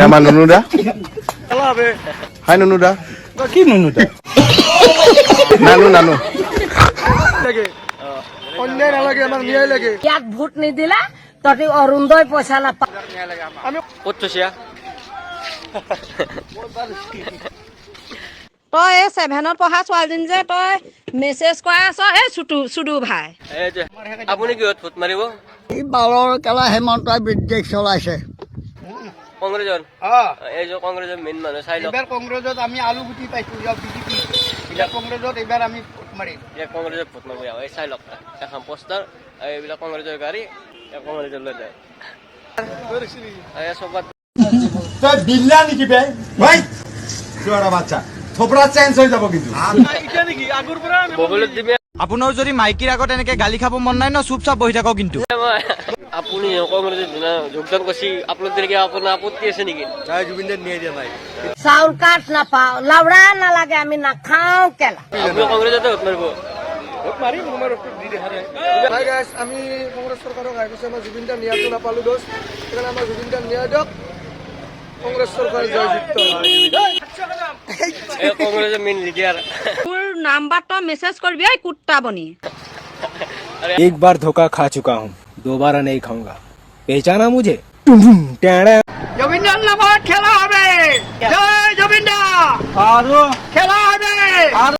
আমার নুনুদা হাই নুনুদা কি নুনুদা নানু নানু ইয়াত ভোট নিদিলা তহঁতি অৰুণোদয় পইচা নাপা তই এই 7ত পঢ়া ছোৱালীজনী যে তই মেছেজ কৰা আছ এই চুডু ভাই আপুনি কিহত ভোট মাৰিব বালৰ কেলা হেমন্তই বিদ্বেষ চলাইছে কংগ্ৰেছৰ এই যে কংগ্ৰেছৰ মেইন মানুহ চাই লওক এইবাৰ কংগ্ৰেছত আমি আলু গুটি পাইছো বিজেপি এতিয়া কংগ্ৰেছত এইবাৰ আমি ভোট মাৰিম এতিয়া কংগ্ৰেছত ভোট মাৰিব এই চাই লওক এখন পোষ্টাৰ এইবিলাক কংগ্ৰেছৰ গাড়ী কংগ্ৰেছৰ লৈ যায় চবত তই বিল্লা নেকি বে ভাই চোৰা বাচ্চা থপৰা চেঞ্জ হৈ যাব কিন্তু বগলত দিবে আপোনাৰ যদি মাইকীৰ আগত এনেকে গালি খাব মন নাই ন চুপচাপ বহি থাকক কিন্তু আপুনি কংগ্ৰেছত যোগদান কৰিছে আপোনালোকে আপোনাৰ আপত্তি আছে নেকি জুবিনদাৰ নিয়ে দিয়া নাই চাউল কাঠ নাপাওঁ লাউৰা নালাগে আমি নাখাওঁ কেলা আপুনি কংগ্ৰেছতে ভোট মাৰিব আমি কংগ্ৰেছ চৰকাৰক আহিছে আমাৰ জুবিনদাৰ ন্যায়টো নাপালো দোষ সেইকাৰণে আমাৰ জুবিনদাৰ ন্যায় দিয়ক কংগ্ৰেছ চৰকাৰ জয়যুক্ত কংগ্ৰেছৰ মেইন লিডাৰ মোৰ নাম্বাৰ তই মেছেজ কৰিবি এই কুত্তা বনি एक बार धोखा खा चुका हूँ दोबारा नहीं खाऊंगा पहचाना मुझे জুবিনদার নামত খেলা হবে জয় জুবিনদা খেলা হবে